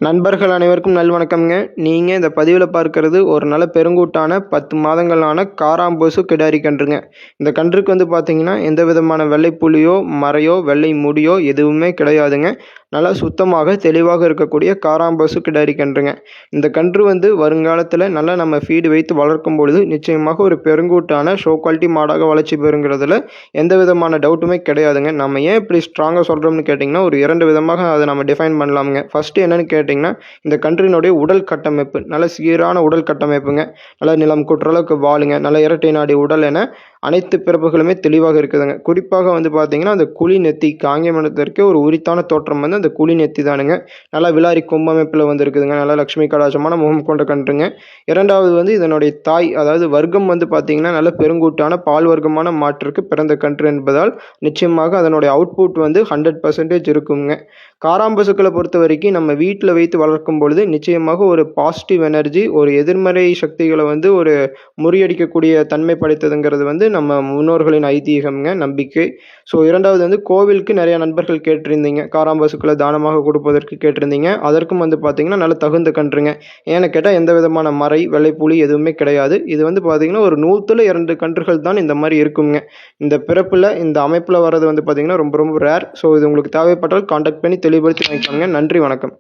நண்பர்கள் அனைவருக்கும் நல்வணக்கம்ங்க. நீங்கள் இந்த பதிவில் பார்க்கறது ஒரு நல்ல பெருங்கூட்டான 10 மாதங்களான காராம்பசு கிடாரி கன்றுங்க. இந்த கன்றுக்கு பார்த்தீங்கன்னா எந்த விதமான வெள்ளை புள்ளியோ மறையோ வெள்ளை முடியோ எதுவுமே கிடையாதுங்க. நல்லா சுத்தமாக தெளிவாக இருக்கக்கூடிய காராம்பசு கிடாரி கன்றுங்க. இந்த கன்று வருங்காலத்தில் நல்லா நம்ம ஃபீடு வைத்து வளர்க்கும் பொழுது நிச்சயமாக ஒரு பெருங்கூட்டான ஷோ குவாலிட்டி மாடாக வளர்ச்சி பெறுங்கிறதுல எந்த விதமான டவுட்டுமே கிடையாதுங்க. நம்ம ஏன் இப்படி ஸ்ட்ராங்காக சொல்கிறோம்னு கேட்டிங்கன்னா ஒரு 2 விதமாக அதை நம்ம டிஃபைன் பண்ணலாமுங்க. ஃபஸ்ட்டு என்னென்னு கேட்டிங்கன்னா இந்த கன்றினுடைய உடல் கட்டமைப்பு நல்ல சீரான உடல் கட்டமைப்புங்க. நல்லா நிலம் குற்றளவுக்கு வாளுங்க, நல்ல இரட்டை நாடி உடல் என அனைத்து பிறப்புகளுமே தெளிவாக இருக்குதுங்க. குறிப்பாக பார்த்தீங்கன்னா அந்த குழி நெத்தி காங்கேயமனத்திற்கு ஒரு உரித்தான தோற்றம் அந்த குழி நெத்தி தானுங்க. நல்லா விலாரி கொம்பமைப்பில் இருக்குதுங்க. நல்லா லட்சுமி கடாட்சமான முகம் கொண்ட கன்றுங்க. இரண்டாவது இதனுடைய தாய் அதாவது வர்க்கம் பார்த்தீங்கன்னா நல்ல பெருங்கூட்டான பால் வர்க்கமான மாற்றிற்கு பிறந்த கன்று என்பதால் நிச்சயமாக அதனுடைய அவுட்புட் 100% இருக்குங்க. காராம்பசுக்களை பொறுத்த வரைக்கும் நம்ம வீட்டில் வைத்து வளர்க்கும் பொழுது நிச்சயமாக ஒரு பாசிட்டிவ் எனர்ஜி ஒரு எதிர்மறை சக்திகளை ஒரு முறியடிக்கக்கூடிய தன்மை படைத்ததுங்கிறது நம்ம முன்னோர்களின் ஐதீகம்ங்க, நம்பிக்கை. ஸோ இரண்டாவது கோவிலுக்கு நிறைய நண்பர்கள் கேட்டிருந்தீங்க, காராம்பசுக்களை தானமாக கொடுப்பதற்கு கேட்டிருந்தீங்க. அதற்கும் பார்த்தீங்கன்னா நல்ல தகுந்த கன்றுங்க. ஏன்னு கேட்டால் எந்த விதமான மறை வெள்ளைப்புலி எதுவுமே கிடையாது. இது பார்த்தீங்கன்னா ஒரு 100-2 கன்றுகள் தான் இந்த மாதிரி இருக்குங்க. இந்த பிறப்பில் இந்த அமைப்பில் வர்றது பார்த்தீங்கன்னா ரொம்ப ரொம்ப ரேர். ஸோ இது உங்களுக்கு தேவைப்பட்டால் கான்டாக்ட் பண்ணி தெளிவுபடுத்தி வாங்கிக்கோங்க. நன்றி, வணக்கம்.